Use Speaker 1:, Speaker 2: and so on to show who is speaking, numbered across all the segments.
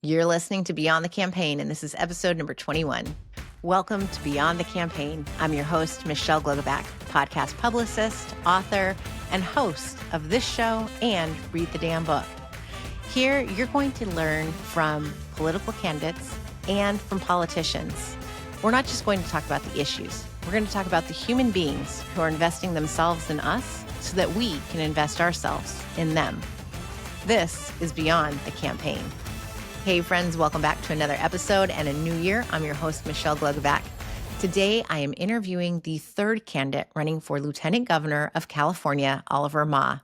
Speaker 1: You're listening to Beyond the Campaign, and this is episode number 21. Welcome to Beyond the Campaign. I'm your host, Michelle Glogovac, podcast publicist, author, and host of this show and Read the Damn Book. Here, you're going to learn from political candidates and from politicians. We're not just going to talk about the issues. We're going to talk about the human beings who are investing themselves in us so that we can invest ourselves in them. This is Beyond the Campaign. Hey friends, welcome back to another episode and a new year. I'm your host, Michelle Glogovac. Today, I am interviewing the third candidate running for Lieutenant Governor of California, Oliver Ma.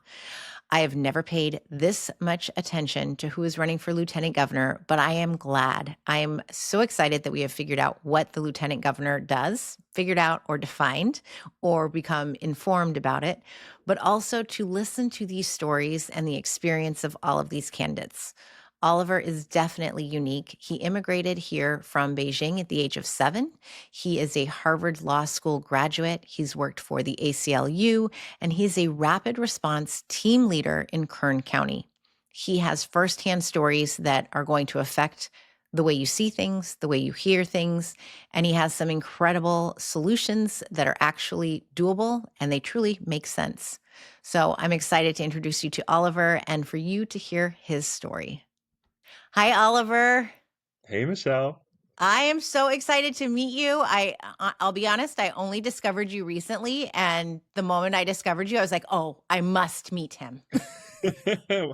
Speaker 1: I have never paid this much attention to who is running for Lieutenant Governor, but I am glad. I am so excited that we have figured out what the Lieutenant Governor does, figured out or defined or become informed about it, but also to listen to these stories and the experience of all of these candidates. Oliver is definitely unique. He immigrated here from Beijing at the age of 7. He is a Harvard Law School graduate. He's worked for the ACLU, and he's a rapid response team leader in Kern County. He has firsthand stories that are going to affect the way you see things, the way you hear things, and he has some incredible solutions that are actually doable, and they truly make sense. So I'm excited to introduce you to Oliver and for you to hear his story. Hi, Oliver.
Speaker 2: Hey, Michelle.
Speaker 1: I am so excited to meet you. I'll be honest, I only discovered you recently, and the moment I discovered you, I was like, oh, I must meet him.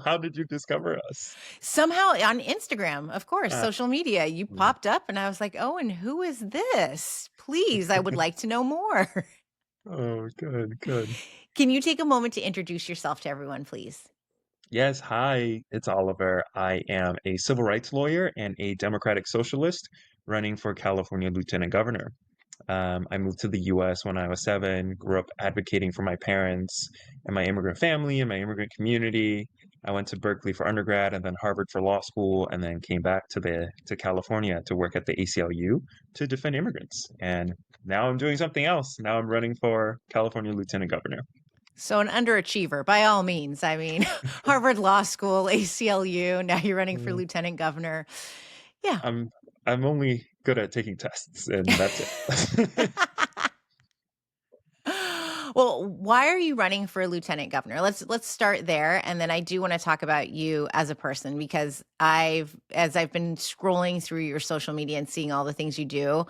Speaker 2: How did you discover us?
Speaker 1: Somehow on Instagram, of course,
Speaker 2: Ah,
Speaker 1: social media, you
Speaker 2: mm.
Speaker 1: popped up and I was like, oh, and who is this? Please, I would like to know more.
Speaker 2: Oh, good.
Speaker 1: Can you take a moment to introduce yourself to everyone, please?
Speaker 2: Yes, hi, it's Oliver. I am a civil rights lawyer and a democratic socialist running for California Lieutenant Governor. I moved to the US when I was 7, grew up advocating for my parents and my immigrant family and my immigrant community. I went to Berkeley for undergrad and then Harvard for law school, and then came back to California to work at the ACLU to defend immigrants. And now I'm doing something else. Now I'm running for California Lieutenant Governor.
Speaker 1: So an underachiever, by all means. I mean, Harvard Law School, ACLU, now you're running for
Speaker 2: Mm,
Speaker 1: lieutenant governor. Yeah.
Speaker 2: I'm I'm only good at taking tests, and that's it.
Speaker 1: Well, why are you running for lieutenant governor? Let's start there, and then I do want to talk about you as a person because as I've been scrolling through your social media and seeing all the things you do,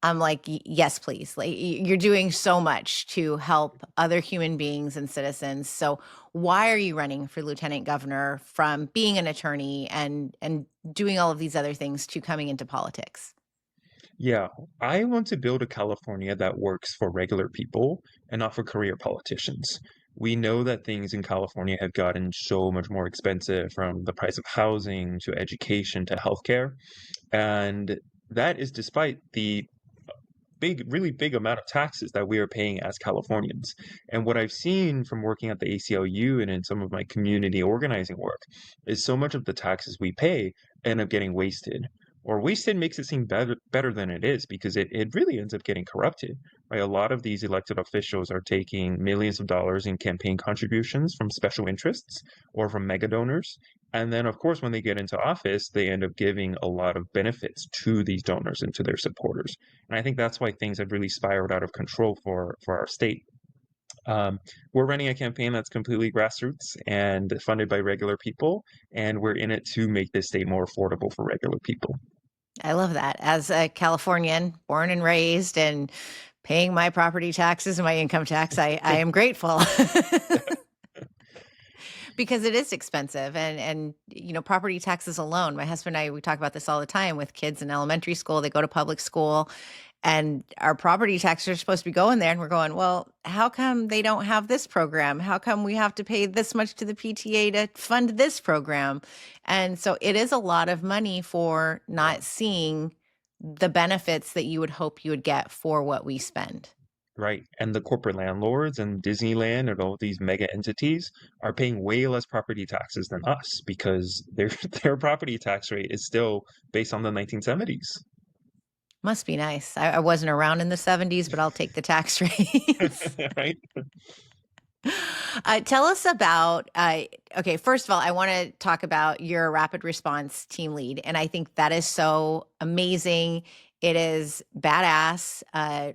Speaker 1: I'm like, yes, please. Like you're doing so much to help other human beings and citizens. So why are you running for lieutenant governor from being an attorney and doing all of these other things to coming into politics?
Speaker 2: Yeah, I want to build a California that works for regular people and not for career politicians. We know that things in California have gotten so much more expensive, from the price of housing to education to healthcare. And that is despite the really big amount of taxes that we are paying as Californians. And what I've seen from working at the ACLU and in some of my community organizing work is so much of the taxes we pay end up getting wasted. Or wasted makes it seem better than it is, because it really ends up getting corrupted, right? A lot of these elected officials are taking millions of dollars in campaign contributions from special interests or from mega donors. And then, of course, when they get into office, they end up giving a lot of benefits to these donors and to their supporters. And I think that's why things have really spiraled out of control for our state. Um, we're running a campaign that's completely grassroots and funded by regular people, and we're in it to make this state more affordable for regular people.
Speaker 1: I love that. As a Californian, born and raised and paying my property taxes and my income tax, I am grateful. Because it is expensive and property taxes alone. My husband and I, we talk about this all the time with kids in elementary school. They go to public school and our property taxes are supposed to be going there. And we're going, well, how come they don't have this program? How come we have to pay this much to the PTA to fund this program? And so it is a lot of money for not seeing the benefits that you would hope you would get for what we spend.
Speaker 2: Right. And the corporate landlords and Disneyland and all these mega entities are paying way less property taxes than us, because their their property tax rate is still based on the 1970s.
Speaker 1: Must be nice. I wasn't around in the 70s, but I'll take the tax rates.
Speaker 2: Right?
Speaker 1: Tell us about, okay, first of all, I want to talk about your rapid response team lead. And I think that is so amazing. It is badass.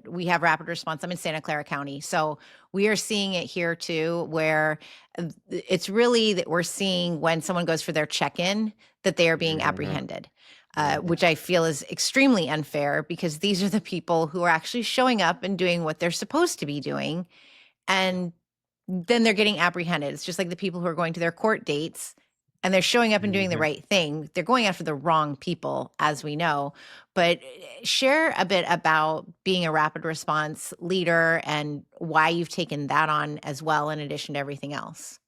Speaker 1: We have rapid response. I'm in Santa Clara County. So we are seeing it here too, where it's really that we're seeing when someone goes for their check in that they are being
Speaker 2: Mhm,
Speaker 1: apprehended.
Speaker 2: mhm.
Speaker 1: Which I feel is extremely unfair because these are the people who are actually showing up and doing what they're supposed to be doing. And then they're getting apprehended. It's just like the people who are going to their court dates and they're showing up and doing the
Speaker 2: Mhm.
Speaker 1: right thing. They're going after the wrong people, as we know. But share a bit about being a rapid response leader and why you've taken that on as well, in addition to everything else.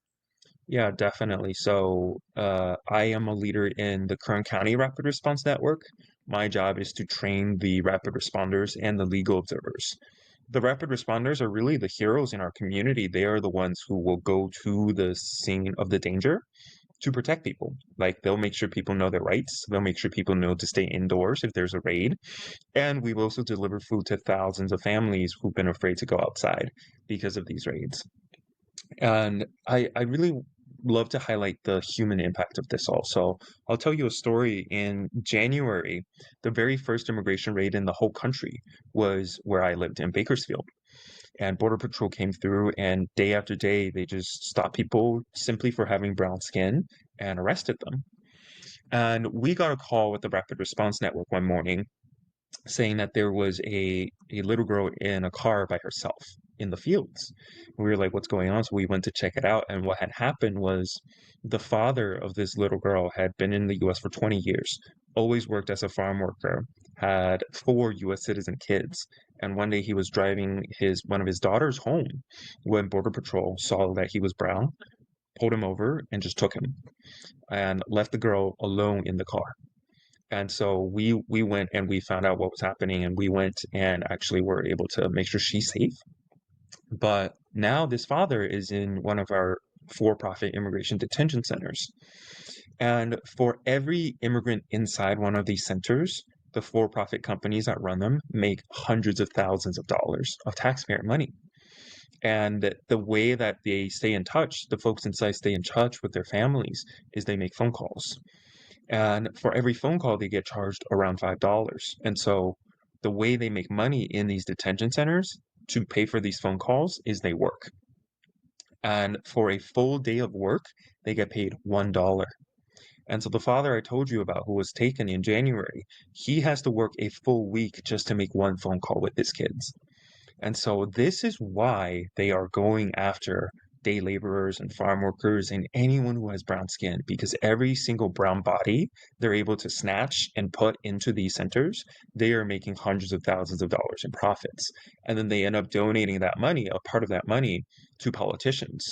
Speaker 2: Yeah, definitely. So, I am a leader in the Kern County Rapid Response Network. My job is to train the rapid responders and the legal observers. The rapid responders are really the heroes in our community. They are the ones who will go to the scene of the danger to protect people. Like, they'll make sure people know their rights. They'll make sure people know to stay indoors if there's a raid. And we've also delivered food to thousands of families who've been afraid to go outside because of these raids. And I really love to highlight the human impact of this also. I'll tell you a story. In January, the very first immigration raid in the whole country was where I lived in Bakersfield. And Border Patrol came through, and day after day, they just stopped people simply for having brown skin and arrested them. And we got a call with the Rapid Response Network one morning saying that there was a little girl in a car by herself in the fields. We were like, what's going on? So we went to check it out. And what had happened was the father of this little girl had been in the US for 20 years, always worked as a farm worker, had four US citizen kids. And one day he was driving his one of his daughters home when Border Patrol saw that he was brown, pulled him over and just took him and left the girl alone in the car. And so we went and we found out what was happening, and we went and actually were able to make sure she's safe. But now this father is in one of our for-profit immigration detention centers. And for every immigrant inside one of these centers, the for-profit companies that run them make hundreds of thousands of dollars of taxpayer money. And the way that they stay in touch, the folks inside stay in touch with their families, is they make phone calls. And for every phone call, they get charged around $5. And so the way they make money in these detention centers to pay for these phone calls is they work. And for a full day of work, they get paid $1. And so the father I told you about, who was taken in January, he has to work a full week just to make one phone call with his kids. And so this is why they are going after day laborers and farm workers and anyone who has brown skin, because every single brown body they're able to snatch and put into these centers, they are making hundreds of thousands of dollars in profits. And then they end up donating that money, a part of that money, to politicians.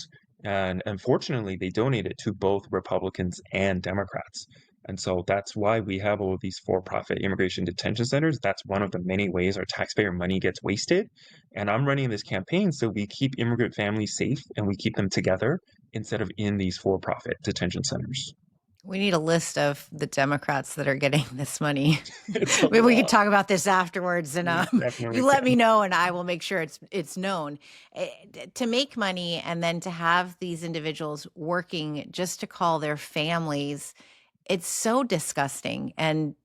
Speaker 2: And unfortunately, they donate it to both Republicans and Democrats. And so that's why we have all of these for-profit immigration detention centers. That's one of the many ways our taxpayer money gets wasted. And I'm running this campaign so we keep immigrant families safe and we keep them together instead of in these for-profit detention centers.
Speaker 1: We need a list of the Democrats that are getting this money.
Speaker 2: It's a
Speaker 1: Maybe we could
Speaker 2: lot.
Speaker 1: talk about this afterwards, and
Speaker 2: We definitely
Speaker 1: you let me
Speaker 2: can.
Speaker 1: know, and I will make sure it's known. To make money and then to have these individuals working just to call their families, it's so disgusting, and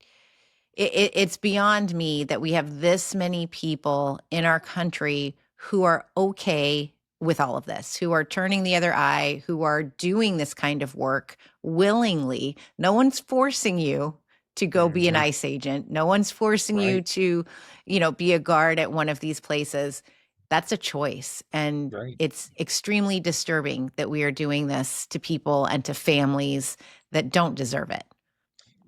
Speaker 1: it's beyond me that we have this many people in our country who are okay with all of this, who are turning the other eye, who are doing this kind of work willingly. No one's forcing you to go be an
Speaker 2: Mhm.
Speaker 1: ICE agent. No one's forcing you
Speaker 2: Right,
Speaker 1: to, be a guard at one of these places. That's a choice. And
Speaker 2: right.
Speaker 1: it's extremely disturbing that we are doing this to people and to families that don't deserve it.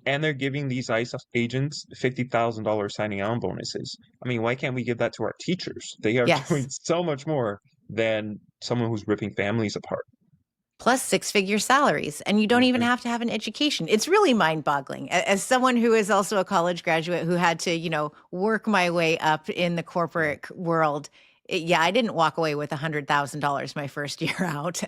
Speaker 2: And they're giving these ICE agents $50,000 signing on bonuses. I mean, why can't we give that to our teachers? They are
Speaker 1: Yes.
Speaker 2: doing so much more than someone who's ripping families apart.
Speaker 1: Plus six-figure salaries, and you don't even
Speaker 2: Mhm.
Speaker 1: have to have an education. It's really mind-boggling. As someone who is also a college graduate who had to, work my way up in the
Speaker 2: Yeah.
Speaker 1: corporate world, yeah, I didn't walk away with $100,000 my first year out.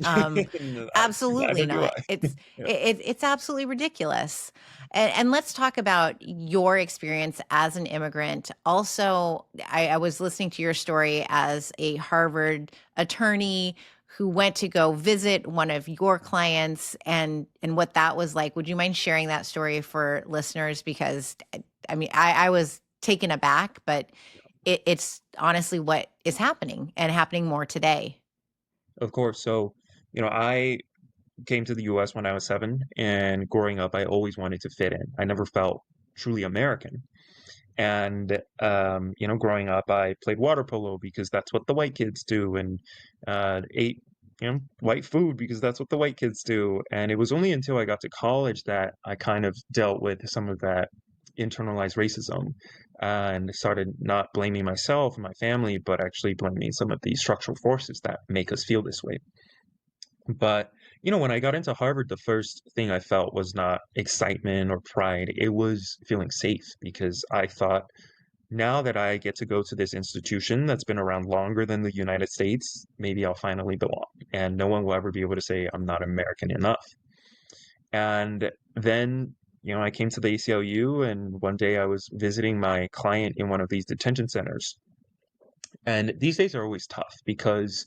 Speaker 1: Absolutely
Speaker 2: Neither do
Speaker 1: not.
Speaker 2: I. Yeah.
Speaker 1: It's absolutely ridiculous. And let's talk about your experience as an immigrant. Also, I was listening to your story as a Harvard attorney who went to go visit one of your clients and what that was like. Would you mind sharing that story for listeners? Because I mean, I was taken aback, but it's honestly what is happening and happening more today.
Speaker 2: Of course. So, I came to the US when I was 7, and growing up, I always wanted to fit in. I never felt truly American. And growing up, I played water polo because that's what the white kids do, and ate white food because that's what the white kids do. And it was only until I got to college that I kind of dealt with some of that internalized racism and started not blaming myself and my family, but actually blaming some of the structural forces that make us feel this way. But, when I got into Harvard, the first thing I felt was not excitement or pride. It was feeling safe because I thought, now that I get to go to this institution that's been around longer than the United States, maybe I'll finally belong. And no one will ever be able to say I'm not American enough. And then, I came to the ACLU, and one day I was visiting my client in one of these detention centers. And these days are always tough because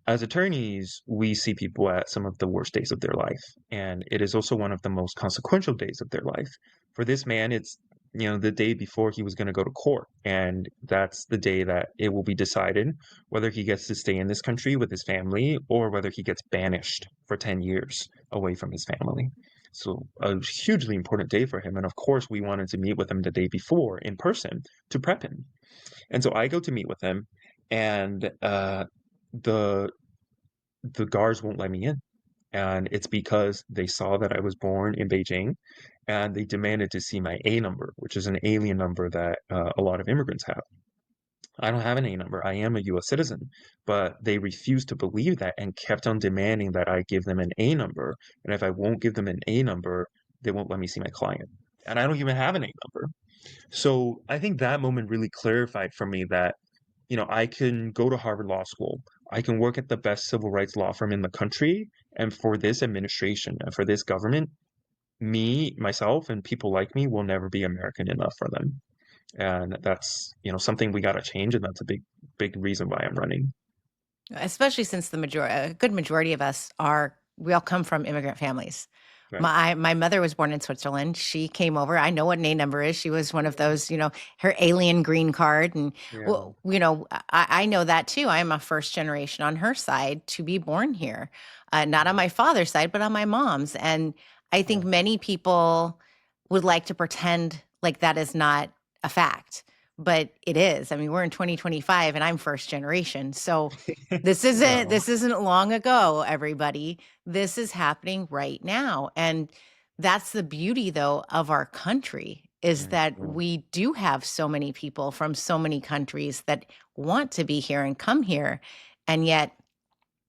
Speaker 2: as attorneys, we see people at some of the worst days of their life, and it is also one of the most consequential days of their life. For this man, it's the day before he was going to go to court, and that's the day that it will be decided whether he gets to stay in this country with his family or whether he gets banished for 10 years away from his family. So a hugely important day for him, and of course, we wanted to meet with him the day before in person to prep him. And so I go to meet with him, and the the guards won't let me in. And it's because they saw that I was born in Beijing, and they demanded to see my A number, which is an alien number that a lot of immigrants have. I don't have an A number. I am a US citizen, but they refused to believe that and kept on demanding that I give them an A number. And if I won't give them an A number, they won't let me see my client. And I don't even have an A number. So I think that moment really clarified for me that I can go to Harvard Law School. I can work at the best civil rights law firm in the country. And for this administration and for this government, me, myself, and people like me will never be American enough for them. And that's, something we got to change. And that's a big, big reason why I'm running.
Speaker 1: Especially since a good majority of us we all come from immigrant families.
Speaker 2: Right.
Speaker 1: My mother was born in Switzerland. She came over. I know what an A number is. She was one of those, her alien green card. And,
Speaker 2: Yeah.
Speaker 1: well, I know that too. I am a first generation on her side to be born here, not on my father's side, but on my mom's. And I think
Speaker 2: Yeah.
Speaker 1: many people would like to pretend like that is not a fact, but it is. I mean, we're in 2025 and I'm first generation. So this isn't
Speaker 2: Wow.
Speaker 1: this isn't long ago, everybody. This is happening right now. And that's the beauty though of our country is that
Speaker 2: Mhm.
Speaker 1: we do have so many people from so many countries that want to be here and come here. And yet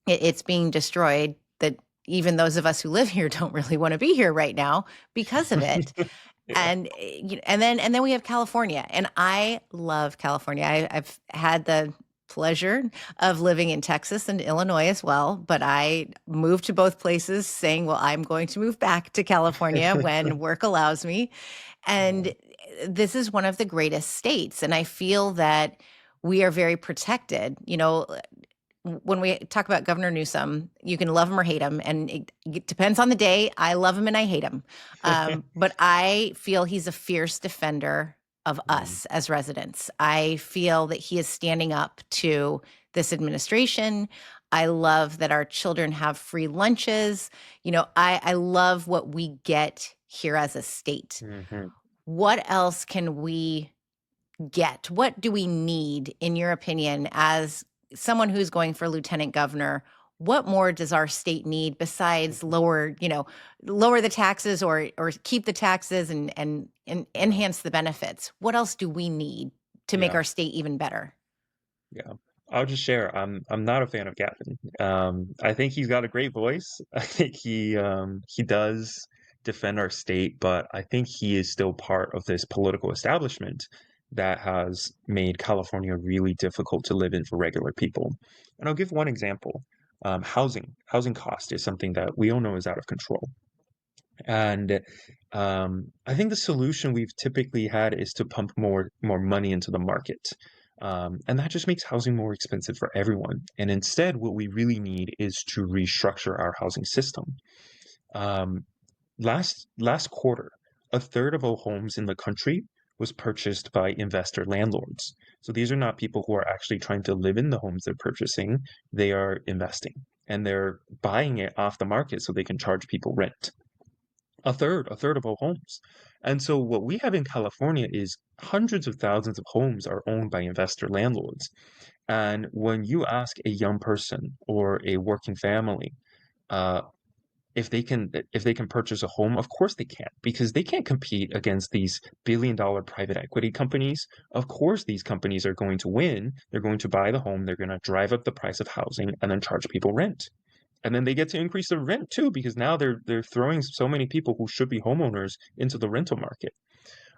Speaker 1: it's being destroyed that even those of us who live here don't really want to be here right now because of it.
Speaker 2: Yeah.
Speaker 1: And then we have California, and I love California. I've had the pleasure of living in Texas and Illinois as well, but I moved to both places saying, well, I'm going to move back to California when work allows me.
Speaker 2: Yeah.
Speaker 1: And this is one of the greatest states, and I feel that we are very protected. When we talk about Governor Newsom, you can love him or hate him, and it depends on the day. I love him and I hate him. But I feel he's a fierce defender of
Speaker 2: Mm.
Speaker 1: us as residents. I feel that he is standing up to this administration. I love that our children have free lunches. I love what we get here as a state.
Speaker 2: Mhm.
Speaker 1: What else can we get? What do we need, in your opinion, as someone who's going for lieutenant governor? What more does our state need besides lower the taxes or keep the taxes and
Speaker 2: Yeah.
Speaker 1: enhance the benefits? What else do we need to make
Speaker 2: Yeah.
Speaker 1: our state even better?
Speaker 2: Yeah. I'll just share. I'm not a fan of Gavin. I think he's got a great voice. I think he does defend our state, but I think he is still part of this political establishment that has made California really difficult to live in for regular people. And I'll give one example. Housing cost is something that we all know is out of control. And I think the solution we've typically had is to pump more money into the market. And that just makes housing more expensive for everyone. And instead, what we really need is to restructure our housing system. Um, last quarter, a third of all homes in the country was purchased by investor landlords. So these are not people who are actually trying to live in the homes they're purchasing. They are investing and they're buying it off the market so they can charge people rent. A third of all homes. And so what we have in California is hundreds of thousands of homes are owned by investor landlords. And when you ask a young person or a working family, uh, if they can purchase a home, of course they can, because they can't compete against these billion-dollar private equity companies. Of course, these companies are going to win. They're going to buy the home, they're going to drive up the price of housing, and then charge people rent. And then they get to increase the rent too, because now they're throwing so many people who should be homeowners into the rental market.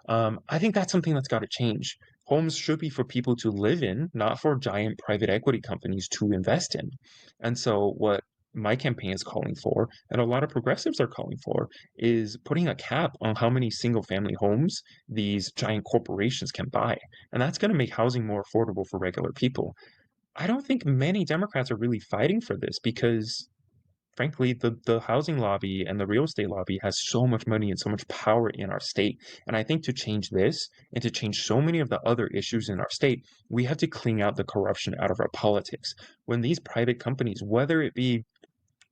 Speaker 2: I think that's something that's got to change. Homes should be for people to live in, not for giant private equity companies to invest in. And so, what my campaign is calling for, and a lot of progressives are calling for, is putting a cap on how many single family homes these giant corporations can buy. And that's going to make housing more affordable for regular people. I don't think many Democrats are really fighting for this because frankly, the housing lobby and the real estate lobby has so much money and so much power in our state. And I think to change this and to change so many of the other issues in our state, we have to clean out the corruption out of our politics. When these private companies, whether it be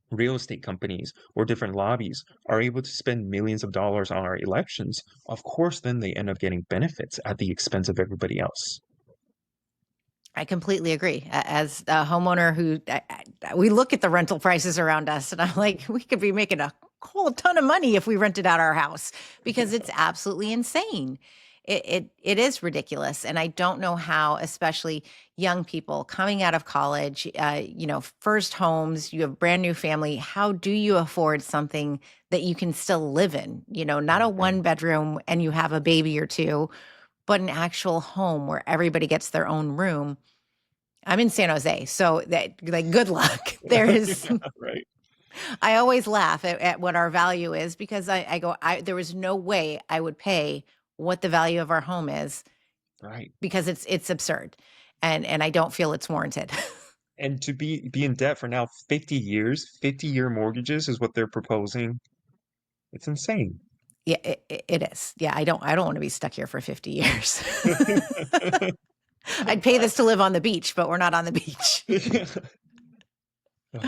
Speaker 2: real estate companies or different lobbies, are able to spend millions of dollars on our elections, of course, then they end up getting benefits at the expense of everybody else.
Speaker 1: I completely agree. As a homeowner we look at the rental prices around us and I'm like, we could be making a whole ton of money if we rented out our house because it's absolutely insane. It is ridiculous. And I don't know how, especially young people coming out of college, first homes, you have brand new family. How do you afford something that you can still live in? Not a
Speaker 2: Mhm.
Speaker 1: one bedroom and you have a baby or two, but an actual home where everybody gets their own room. I'm in San Jose, so that like good luck. There is
Speaker 2: Yeah, right,
Speaker 1: I always laugh at what our value is because I go, there was no way I would pay what the value of our home is
Speaker 2: right.
Speaker 1: because it's absurd. And I don't feel it's warranted.
Speaker 2: And to be in debt for now 50 years, 50-year mortgages is what they're proposing. It's insane.
Speaker 1: Yeah, it is. Yeah, I don't want to be stuck here for 50 years. I'd pay this to live on the beach, but we're not on the beach.
Speaker 2: Oh man.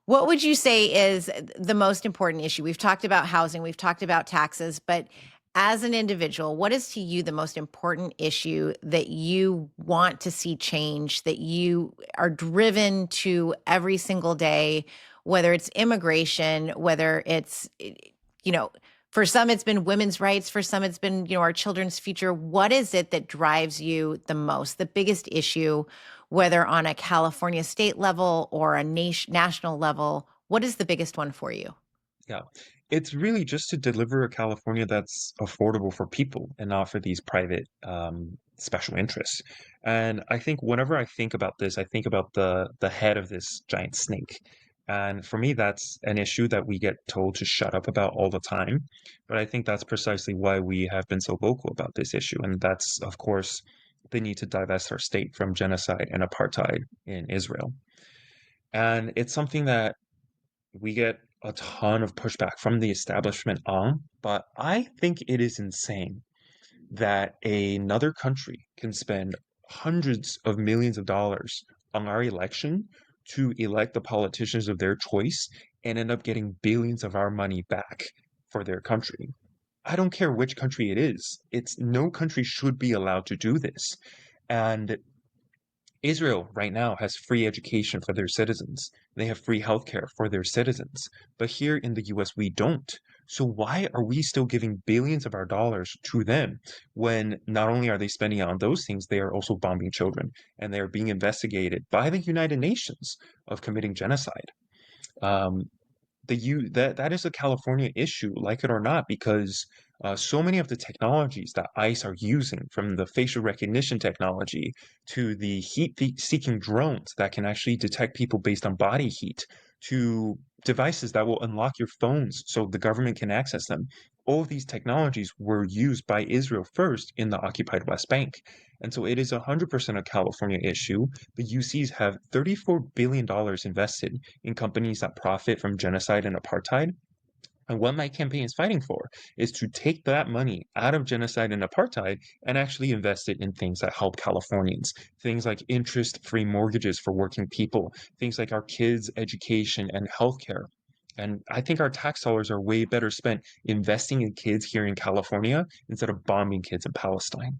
Speaker 1: What would you say is the most important issue? We've talked about housing, we've talked about taxes, but as an individual, what is to you the most important issue that you want to see change, that you are driven to every single day, whether it's immigration, whether it's, you know, for some it's been women's rights, for some it's been, our children's future. What is it that drives you the most, the biggest issue, whether on a California state level or a national level? What is the biggest one for you?
Speaker 2: Yeah. It's really just to deliver a California that's affordable for people and not for these private special interests. And I think whenever I think about this, I think about the head of this giant snake. And for me, that's an issue that we get told to shut up about all the time. But I think that's precisely why we have been so vocal about this issue. And that's, of course, the need to divest our state from genocide and apartheid in Israel. And it's something that we get a ton of pushback from the establishment on, but I think it is insane that another country can spend hundreds of millions of dollars on our election to elect the politicians of their choice and end up getting billions of our money back for their country. I don't care which country it is. It's no country should be allowed to do this. And Israel right now has free education for their citizens. They have free healthcare for their citizens. But here in the US, we don't. So why are we still giving billions of our dollars to them when not only are they spending it on those things, they are also bombing children and they are being investigated by the United Nations of committing genocide? Um, that is a California issue, like it or not, because so many of the technologies that ICE are using, from the facial recognition technology to the heat-seeking drones that can actually detect people based on body heat, to devices that will unlock your phones so the government can access them. all of these technologies were used by Israel first in the occupied West Bank. And so it is 100% a California issue. The UCs have $34 billion invested in companies that profit from genocide and apartheid. And what my campaign is fighting for is to take that money out of genocide and apartheid and actually invest it in things that help Californians. Things like interest-free mortgages for working people, things like our kids' education and healthcare. And I think our tax dollars are way better spent investing in kids here in California instead of bombing kids in Palestine.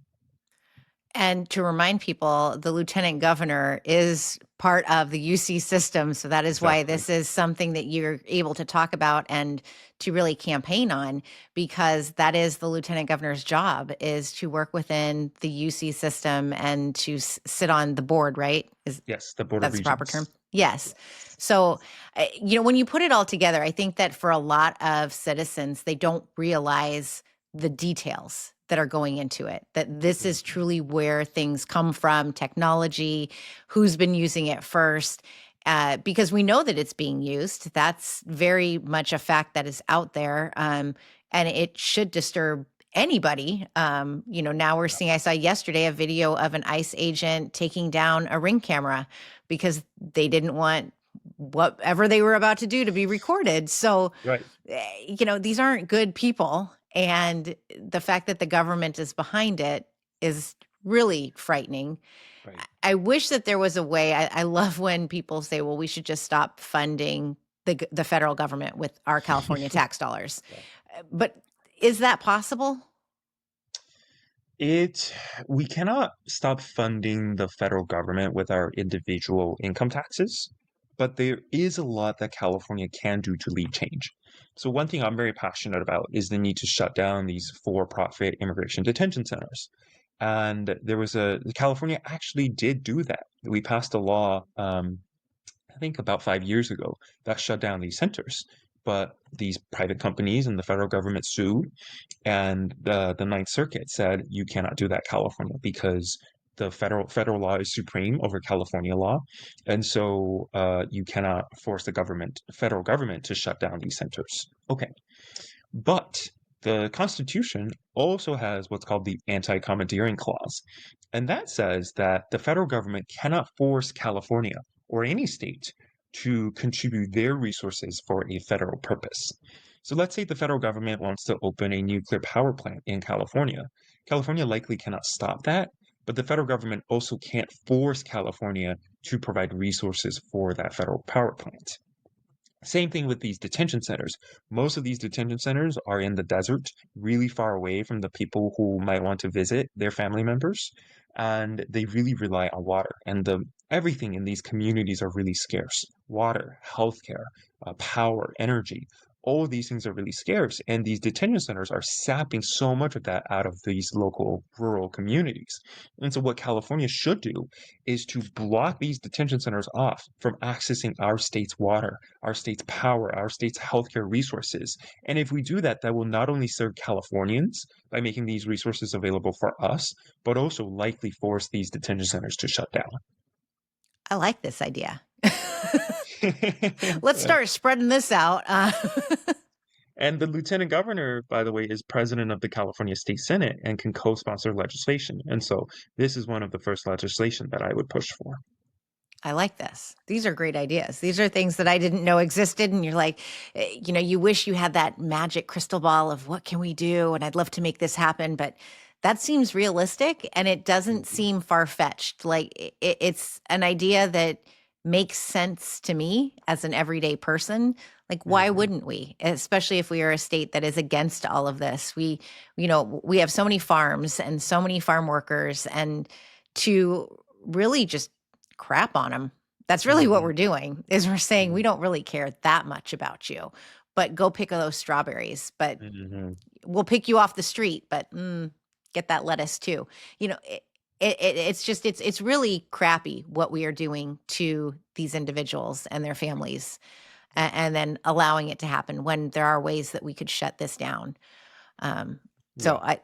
Speaker 1: And to remind people, the lieutenant governor is part of the UC system. So that is why
Speaker 2: Exactly.
Speaker 1: this is something that you're able to talk about and to really campaign on, because that is the lieutenant governor's job, is to work within the UC system and to sit on the board, right?
Speaker 2: Yes, the Board of
Speaker 1: That's the proper term?
Speaker 2: Regents.
Speaker 1: Yes.
Speaker 2: Yes.
Speaker 1: So, when you put it all together, I think that for a lot of citizens, they don't realize the details that are going into it, that this is
Speaker 2: Mhm.
Speaker 1: truly where things come from, technology, who's been using it first, because we know that it's being used. That's very much a fact that is out there. And it should disturb anybody. Now we're
Speaker 2: Yeah.
Speaker 1: seeing, I saw yesterday a video of an ICE agent taking down a Ring camera because they didn't want whatever they were about to do to be recorded. So,
Speaker 2: Right.
Speaker 1: these aren't good people. And the fact that the government is behind it is really frightening.
Speaker 2: Right.
Speaker 1: I wish that there was a way. I love when people say, well, we should just stop funding the federal government with our California tax dollars.
Speaker 2: Yeah.
Speaker 1: But is that possible?
Speaker 2: It we cannot stop funding the federal government with our individual income taxes, but there is a lot that California can do to lead change. So one thing I'm very passionate about is the need to shut down these for-profit immigration detention centers. And California actually did do that. We passed a law, I think about 5 years ago, that shut down these centers. But these private companies and the federal government sued, and the Ninth Circuit said you cannot do that, California, because the federal law is supreme over California law, and so you cannot force the federal government, to shut down these centers. Okay, but the Constitution also has what's called the anti-commandeering clause, and that says that the federal government cannot force California or any state to contribute their resources for a federal purpose. So let's say the federal government wants to open a nuclear power plant in California. California likely cannot stop that, but the federal government also can't force California to provide resources for that federal power plant. Same thing with these detention centers. Most of these detention centers are in the desert, really far away from the people who might want to visit their family members, and they really rely on water. And the everything in these communities are really scarce. Water, healthcare, power, energy. All of these things are really scarce, and these detention centers are sapping so much of that out of these local rural communities. And so, what California should do is to block these detention centers off from accessing our state's water, our state's power, our state's healthcare resources. And if we do that, that will not only serve Californians by making these resources available for us, but also likely force these detention centers to shut down.
Speaker 1: I like this idea. Let's start spreading this out.
Speaker 2: And the lieutenant governor, by the way, is president of the California State Senate and can co-sponsor legislation. And so this is one of the first legislation that I would push for.
Speaker 1: I like this. These are great ideas. These are things that I didn't know existed. And you're like, you wish you had that magic crystal ball of what can we do? And I'd love to make this happen. But that seems realistic and it doesn't
Speaker 2: Mhm.
Speaker 1: seem far fetched. Like it's an idea that makes sense to me as an everyday person. Like, why
Speaker 2: Mhm.
Speaker 1: wouldn't we? Especially if we are a state that is against all of this. We have so many farms and so many farm workers, and to really just crap on them. That's really what
Speaker 2: Mhm.
Speaker 1: we're doing, is we're saying we
Speaker 2: Mhm.
Speaker 1: don't really care that much about you, but go pick those strawberries. But
Speaker 2: Mhm.
Speaker 1: we'll pick you off the street, but get that lettuce too. It's really crappy what we are doing to these individuals and their families, and then allowing it to happen when there are ways that we could shut this down. Um, so
Speaker 2: Yeah.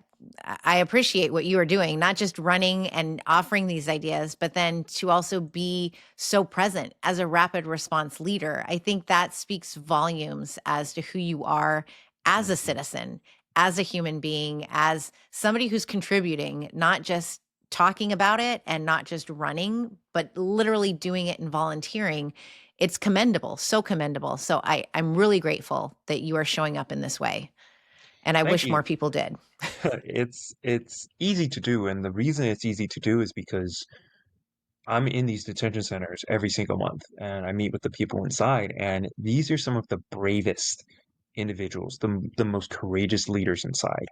Speaker 1: I appreciate what you are doing, not just running and offering these ideas, but then to also be so present as a rapid response leader. I think that speaks volumes as to who you are as a
Speaker 2: Mhm.
Speaker 1: citizen as a human being, as somebody who's contributing, not just talking about it and not just running, but literally doing it and volunteering. It's commendable, so commendable. So I'm really grateful that you are showing up in this way. And I
Speaker 2: Thank
Speaker 1: wish
Speaker 2: you.
Speaker 1: more people did.
Speaker 2: It's easy to do, and the reason it's easy to do is because I'm in these detention centers every single month, and I meet with the people inside, and these are some of the bravest individuals, the most courageous leaders inside.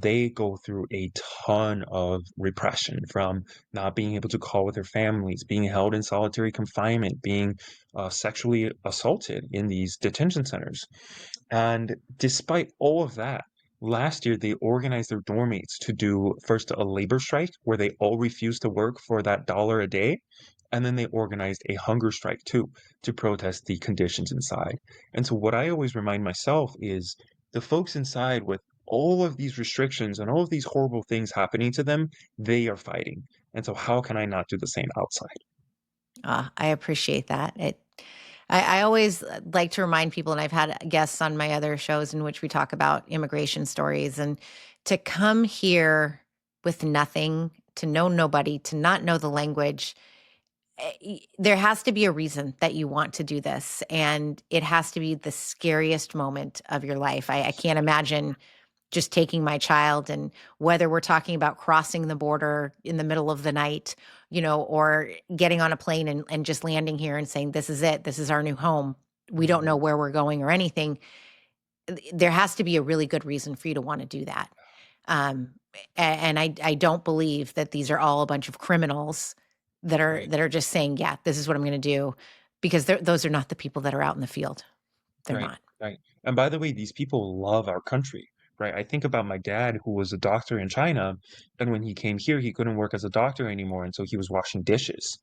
Speaker 2: They go through a ton of repression, from not being able to call with their families, being held in solitary confinement, being sexually assaulted in these detention centers. And despite all of that, last year they organized their dorm mates to do first a labor strike where they all refused to work for that dollar a day. And then they organized a hunger strike too to protest the conditions inside. And so, what I always remind myself is the folks inside, with all of these restrictions and all of these horrible things happening to them, they are fighting. And so, how can I not do the same outside?
Speaker 1: I appreciate that. I always like to remind people, and I've had guests on my other shows in which we talk about immigration stories, and to come here with nothing, to know nobody, to not know the language. There has to be a reason that you want to do this, and it has to be the scariest moment of your life. I can't imagine just taking my child, and whether we're talking about crossing the border in the middle of the night, or getting on a plane and just landing here and saying, this is it, this is our new home. We don't know
Speaker 2: Mhm.
Speaker 1: where we're going or anything. There has to be a really good reason for you to want to do that. Um, and I don't believe that these are all a bunch of criminals that are
Speaker 2: Right,
Speaker 1: that are just saying, yeah, this is what I'm going to do, because those are not the people that are out in the field. They're
Speaker 2: right,
Speaker 1: not.
Speaker 2: right. And by the way, these people love our country, right? I think about my dad, who was a doctor in China, and when he came here, he couldn't work as a doctor anymore, and so he was washing dishes.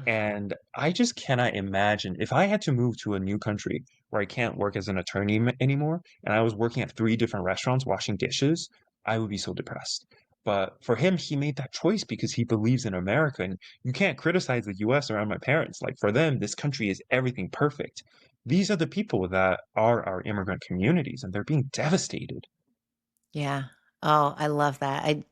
Speaker 2: And I just cannot imagine if I had to move to a new country where I can't work as an attorney anymore, and I was working at three different restaurants washing dishes, I would be so depressed. But for him, he made that choice because he believes in America. And you can't criticize the US around my parents. Like, for them, this country is everything perfect. These are the people that are our immigrant communities, and they're being devastated.
Speaker 1: Yeah. Oh, I love that. I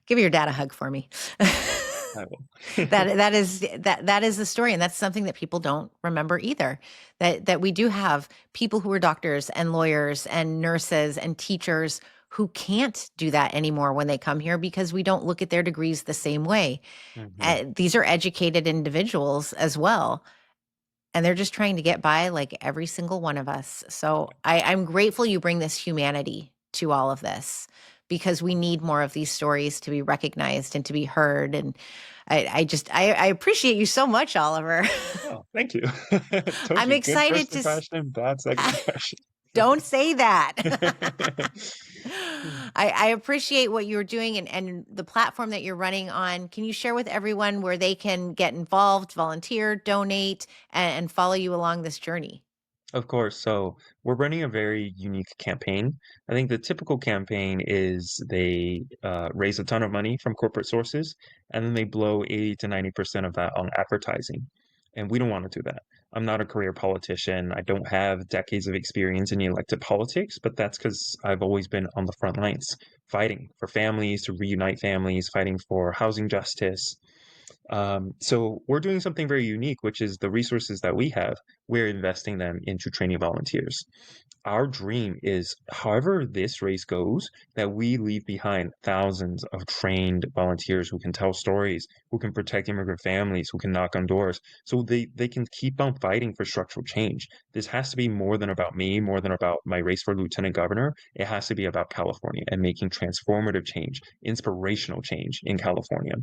Speaker 1: give your dad a hug for me.
Speaker 2: I will.
Speaker 1: That is the story, and that's something that people don't remember either. That we do have people who are doctors and lawyers and nurses and teachers who can't do that anymore when they come here, because we don't look at their degrees the same way.
Speaker 2: Hmm.
Speaker 1: These are educated individuals as well, and they're just trying to get by like every single one of us. So I'm grateful you bring this humanity to all of this, because we need more of these stories to be recognized and to be heard. And I appreciate you so much, Oliver.
Speaker 2: Oh, thank you. Told
Speaker 1: I'm
Speaker 2: you, good
Speaker 1: excited
Speaker 2: first
Speaker 1: to
Speaker 2: impression, bad second impression.
Speaker 1: don't say that. I appreciate what you're doing, and the platform that you're running on. Can you share with everyone where they can get involved, volunteer, donate, and follow you along this journey?
Speaker 2: Of course. So we're running a very unique campaign. I think the typical campaign is they raise a ton of money from corporate sources, and then they blow 80 to 90% of that on advertising. And we don't want to do that. I'm not a career politician. I don't have decades of experience in elected politics, but that's because I've always been on the front lines, fighting for families, to reunite families, fighting for housing justice. So we're doing something very unique, which is the resources that we have, we're investing them into training volunteers. Our dream is, however this race goes, that we leave behind thousands of trained volunteers who can tell stories, who can protect immigrant families, who can knock on doors, so they can keep on fighting for structural change. This has to be more than about me, more than about my race for lieutenant governor. It has to be about California and making transformative change, inspirational change in California.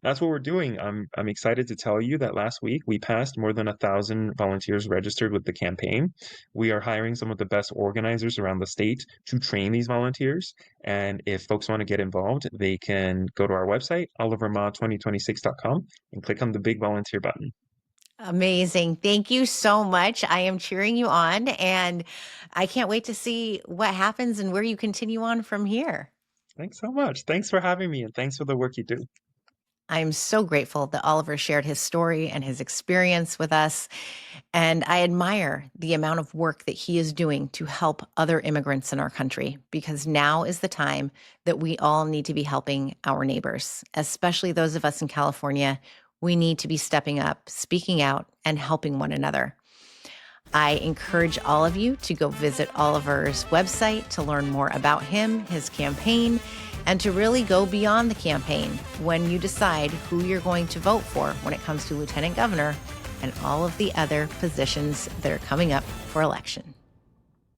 Speaker 2: That's what we're doing. I'm excited to tell you that last week we passed more than 1,000 volunteers registered with the campaign. We are hiring some of the best organizers around the state to train these volunteers. And if folks want to get involved, they can go to our website, oliverma2026.com, and click on the big volunteer button.
Speaker 1: Amazing. Thank you so much. I am cheering you on, and I can't wait to see what happens and where you continue on from here.
Speaker 2: Thanks so much. Thanks for having me, and thanks for the work you do.
Speaker 1: I'm so grateful that Oliver shared his story and his experience with us. And I admire the amount of work that he is doing to help other immigrants in our country, because now is the time that we all need to be helping our neighbors, especially those of us in California. We need to be stepping up, speaking out, and helping one another. I encourage all of you to go visit Oliver's website to learn more about him, his campaign, and to really go beyond the campaign when you decide who you're going to vote for when it comes to lieutenant governor and all of the other positions that are coming up for election.